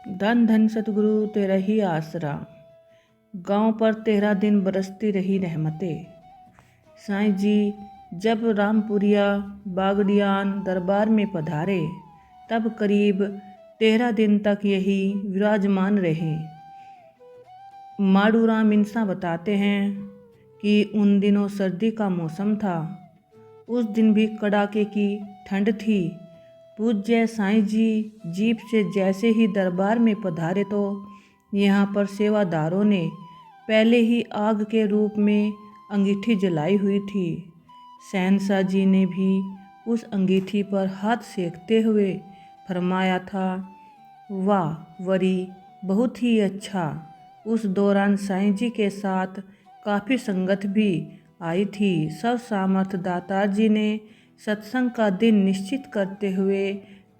धन धन सतगुरु तेरा ही आसरा, गांव पर 13 दिन बरसती रही रहमतें। साईं जी जब रामपुरिया बागड़ियान दरबार में पधारे तब करीब 13 दिन तक यही विराजमान रहे। माड़ूराम इंसा बताते हैं कि उन दिनों सर्दी का मौसम था। उस दिन भी कड़ाके की ठंड थी। पूज्य साईं जी जीप से जैसे ही दरबार में पधारे तो यहाँ पर सेवादारों ने पहले ही आग के रूप में अंगीठी जलाई हुई थी। शहंशाह जी ने भी उस अंगीठी पर हाथ सेकते हुए फरमाया था, वाह वरी, बहुत ही अच्छा। उस दौरान साईं जी के साथ काफ़ी संगत भी आई थी। सब सामर्थ दातार जी ने सत्संग का दिन निश्चित करते हुए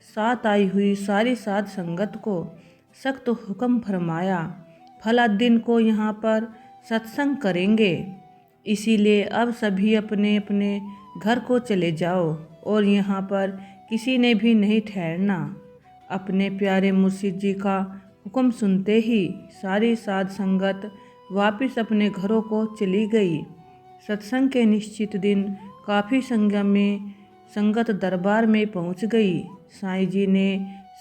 साथ आई हुई सारी साध संगत को सख्त हुक्म फरमाया, फला दिन को यहाँ पर सत्संग करेंगे, इसीलिए अब सभी अपने अपने घर को चले जाओ और यहाँ पर किसी ने भी नहीं ठहरना। अपने प्यारे मुर्शिद जी का हुक्म सुनते ही सारी साध संगत वापस अपने घरों को चली गई। सत्संग के निश्चित दिन काफ़ी संख्या में संगत दरबार में पहुंच गई। साईं जी ने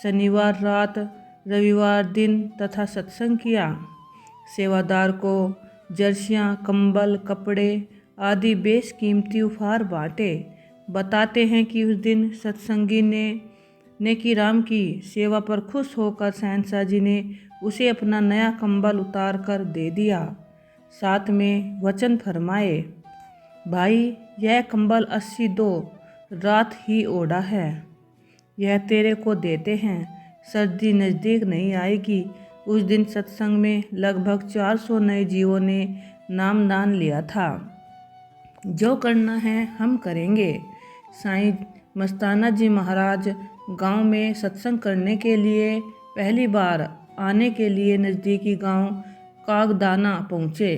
शनिवार रात, रविवार दिन तथा सत्संग किया। सेवादार को जर्सियाँ, कंबल, कपड़े आदि बेशकीमती उपहार बांटे। बताते हैं कि उस दिन सत्संगी ने की राम की सेवा पर खुश होकर शहंशाह जी ने उसे अपना नया कंबल उतार कर दे दिया। साथ में वचन फरमाए, भाई यह कंबल 82 रात ही ओढ़ा है, यह तेरे को देते हैं, सर्दी नज़दीक नहीं आएगी। उस दिन सत्संग में लगभग 400 नए जीवों ने नामदान लिया था। जो करना है हम करेंगे। साईं मस्ताना जी महाराज गांव में सत्संग करने के लिए पहली बार आने के लिए नज़दीकी गांव कागदाना पहुँचे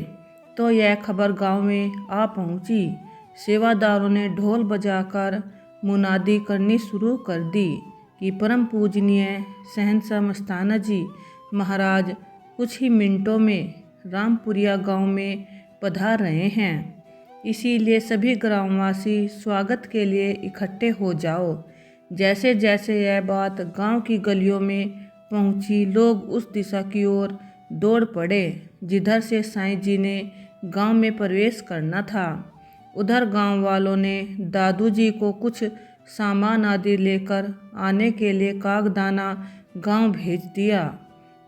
तो यह खबर गांव में आ पहुँची। सेवादारों ने ढोल बजाकर मुनादी करनी शुरू कर दी कि परम पूजनीय शहंशाह मस्ताना जी महाराज कुछ ही मिनटों में रामपुरिया गांव में पधार रहे हैं, इसीलिए सभी ग्रामवासी स्वागत के लिए इकट्ठे हो जाओ। जैसे जैसे यह बात गांव की गलियों में पहुंची, लोग उस दिशा की ओर दौड़ पड़े जिधर से साईं जी ने गांव में प्रवेश करना था। उधर गांव वालों ने दादू जी को कुछ सामान आदि लेकर आने के लिए कागदाना गांव भेज दिया।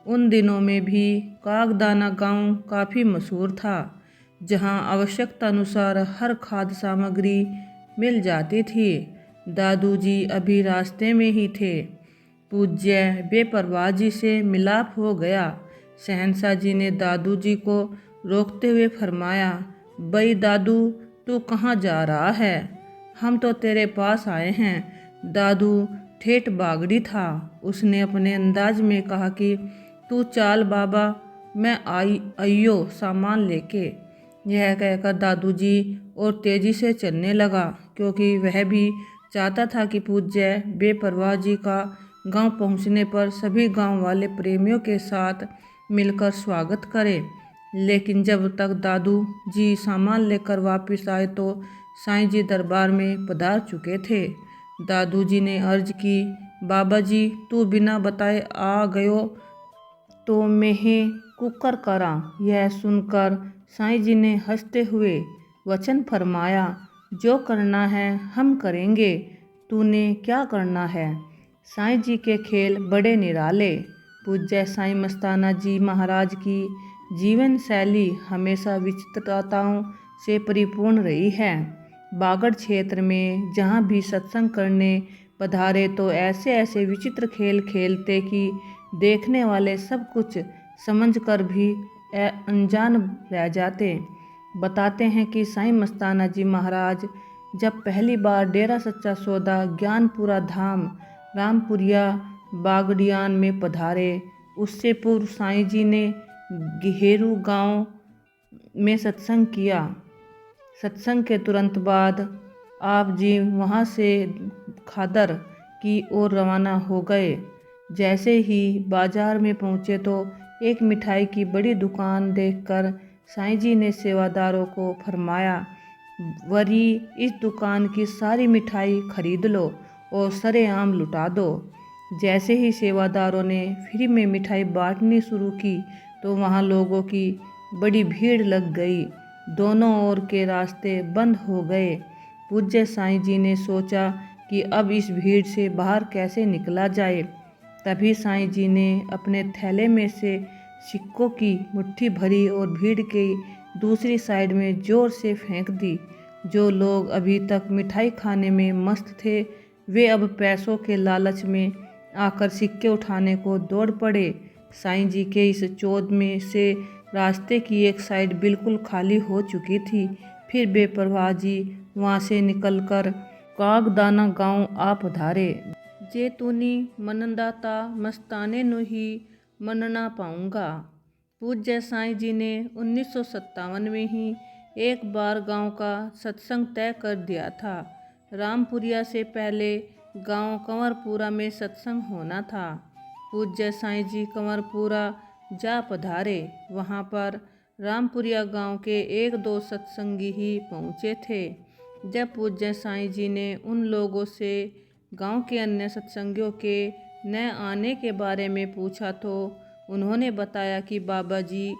उन दिनों में भी कागदाना गांव काफ़ी मशहूर था, जहां आवश्यकता अनुसार हर खाद्य सामग्री मिल जाती थी। दादू जी अभी रास्ते में ही थे। पूज्य बेपरवाह जी से मिलाप हो गया। शहंशाह जी ने दादू जी को रोकते हुए फरमाया, बई दादू, तू कहाँ जा रहा है? हम तो तेरे पास आए हैं। दादू ठेठ बागड़ी था। उसने अपने अंदाज में कहा कि तू चाल बाबा, मैं आइयो सामान लेके। यह कहकर दादू जी और तेजी से चलने लगा, क्योंकि वह भी चाहता था कि पूज्य बेपरवाह जी का गांव पहुंचने पर सभी गांव वाले प्रेमियों के साथ मिलकर स्वागत करें। लेकिन जब तक दादू जी सामान लेकर वापस आए तो साईं जी दरबार में पधार चुके थे। दादू जी ने अर्ज की, बाबा जी तू बिना बताए आ गयो तो मैं कुकर करा। यह सुनकर साईं जी ने हंसते हुए वचन फरमाया, जो करना है हम करेंगे, तूने क्या करना है? साईं जी के खेल बड़े निराले। पूज्य साईं मस्ताना जी महाराज की जीवन शैली हमेशा विचित्रताओं से परिपूर्ण रही है। बागड़ क्षेत्र में जहाँ भी सत्संग करने पधारे तो ऐसे ऐसे विचित्र खेल खेलते कि देखने वाले सब कुछ समझकर भी अनजान रह जाते। बताते हैं कि साईं मस्ताना जी महाराज जब पहली बार डेरा सच्चा सौदा ज्ञानपुरा धाम रामपुरिया बागड़ियान में पधारे, उससे पूर्व साईं जी ने गेहरू गांव में सत्संग किया। सत्संग के तुरंत बाद आप जी वहां से खादर की ओर रवाना हो गए, जैसे ही बाजार में पहुँचे तो एक मिठाई की बड़ी दुकान देखकर साईं जी ने सेवादारों को फरमाया, वरी इस दुकान की सारी मिठाई खरीद लो और सरेआम लुटा दो। जैसे ही सेवादारों ने फ्री में मिठाई बांटनी शुरू की तो वहाँ लोगों की बड़ी भीड़ लग गई। दोनों ओर के रास्ते बंद हो गए। पूज्य साईं जी ने सोचा कि अब इस भीड़ से बाहर कैसे निकला जाए। तभी साईं जी ने अपने थैले में से सिक्कों की मुट्ठी भरी और भीड़ के दूसरी साइड में जोर से फेंक दी। जो लोग अभी तक मिठाई खाने में मस्त थे, वे अब पैसों के लालच में आकर सिक्के उठाने को दौड़ पड़े। साईं जी के इस चौध में से रास्ते की एक साइड बिल्कुल खाली हो चुकी थी। फिर बेपरवाह जी वहाँ से निकलकर कागदाना गांव आ पधारे। जे तूनी मनदाता मस्ताने नु ही मनना पाऊंगा। पूज्य साईं जी ने 1957 में ही एक बार गांव का सत्संग तय कर दिया था। रामपुरिया से पहले गांव कंवरपुरा में सत्संग होना था। पूज्य साईं जी कंवरपुरा जा पधारे। वहाँ पर रामपुरिया गांव के एक दो सत्संगी ही पहुँचे थे। जब पूज्य साईं जी ने उन लोगों से गांव के अन्य सत्संगियों के न आने के बारे में पूछा तो उन्होंने बताया कि बाबा जी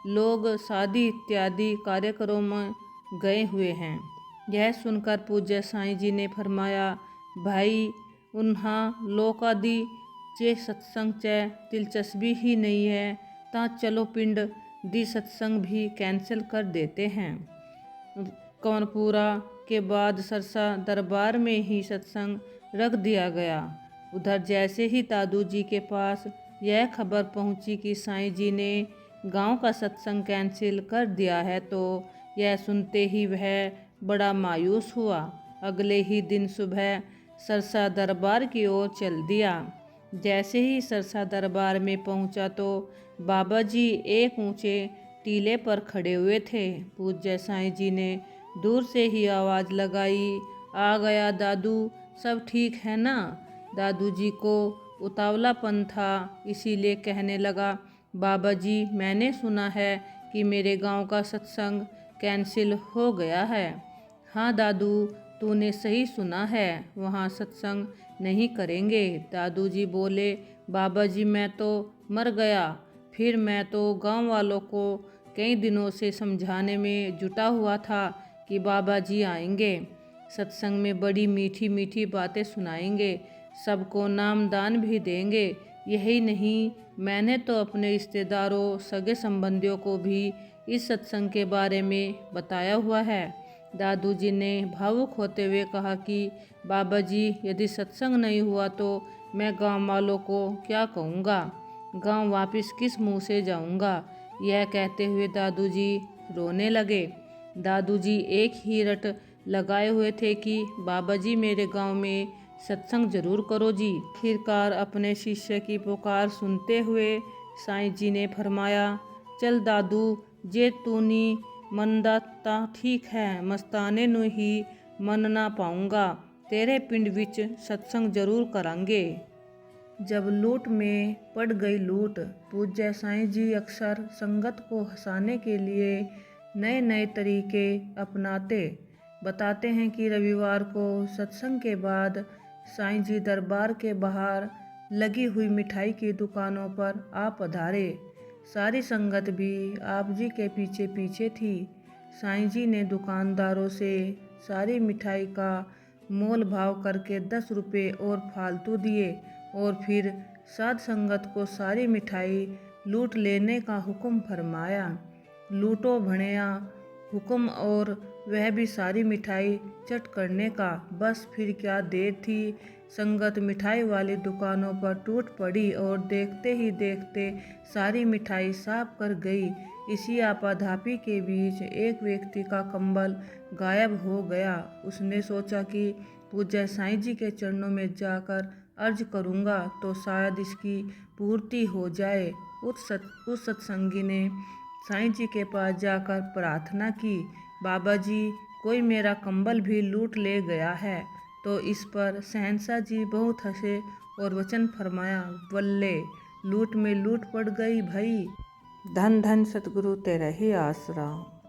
लोग शादी इत्यादि कार्यक्रमों में गए हुए हैं। यह सुनकर पूज्य साईं जी ने फरमाया, भाई उन्हां लोकादी जे सत्संग च दिलचस्पी ही नहीं है ता चलो पिंड दी सत्संग भी कैंसिल कर देते हैं। कंवरपुरा के बाद सरसा दरबार में ही सत्संग रख दिया गया। उधर जैसे ही दादू जी के पास यह खबर पहुंची कि साईं जी ने गांव का सत्संग कैंसिल कर दिया है तो यह सुनते ही वह बड़ा मायूस हुआ। अगले ही दिन सुबह सरसा दरबार की ओर चल दिया। जैसे ही सरसा दरबार में पहुंचा तो बाबा जी एक ऊंचे टीले पर खड़े हुए थे। पूज्य साईं जी ने दूर से ही आवाज़ लगाई, आ गया दादू, सब ठीक है ना। दादू जी को उतावलापन था, इसीलिए कहने लगा, बाबा जी मैंने सुना है कि मेरे गांव का सत्संग कैंसिल हो गया है। हाँ दादू, तूने सही सुना है, वहाँ सत्संग नहीं करेंगे। दादू जी बोले, बाबा जी मैं तो मर गया। फिर मैं तो गांव वालों को कई दिनों से समझाने में जुटा हुआ था कि बाबा जी आएंगे, सत्संग में बड़ी मीठी मीठी बातें सुनाएंगे, सबको नाम दान भी देंगे। यही नहीं, मैंने तो अपने रिश्तेदारों सगे संबंधियों को भी इस सत्संग के बारे में बताया हुआ है। दादू जी ने भावुक होते हुए कहा कि बाबा जी यदि सत्संग नहीं हुआ तो मैं गांव वालों को क्या कहूँगा, गांव वापस किस मुंह से जाऊँगा। यह कहते हुए दादू जी रोने लगे। दादू जी एक ही रट लगाए हुए थे कि बाबा जी मेरे गांव में सत्संग जरूर करो जी। आखिरकार अपने शिष्य की पुकार सुनते हुए साईं जी ने फरमाया, चल दादू, जे तूनी मनदाता ठीक है, मस्ताने नु ही मनना पाऊंगा, तेरे पिंड विच सत्संग जरूर करांगे। जब लूट में पड़ गई लूट, पूज्य साईं जी अक्सर संगत को हंसाने के लिए नए नए तरीके अपनाते। बताते हैं कि रविवार को सत्संग के बाद साईं जी दरबार के बाहर लगी हुई मिठाई की दुकानों पर आ पधारे। सारी संगत भी आप जी के पीछे पीछे थी। साईं जी ने दुकानदारों से सारी मिठाई का मोल भाव करके 10 रुपये और फालतू दिए और फिर साध संगत को सारी मिठाई लूट लेने का हुक्म फरमाया। लूटो भणिया हुक्म, और वह भी सारी मिठाई चट करने का। बस फिर क्या देर थी, संगत मिठाई वाली दुकानों पर टूट पड़ी और देखते ही देखते सारी मिठाई साफ कर गई। इसी आपाधापी के बीच एक व्यक्ति का कंबल गायब हो गया। उसने सोचा कि पूज्य साईं जी के चरणों में जाकर अर्ज करूँगा तो शायद इसकी पूर्ति हो जाए। उस सत्संगी ने साईं जी के पास जाकर प्रार्थना की, बाबा जी कोई मेरा कंबल भी लूट ले गया है। तो इस पर शहंशाह जी बहुत हंसे और वचन फरमाया, बल्ले लूट में लूट पड़ गई भई। धन धन सतगुरु तेरा ही आसरा।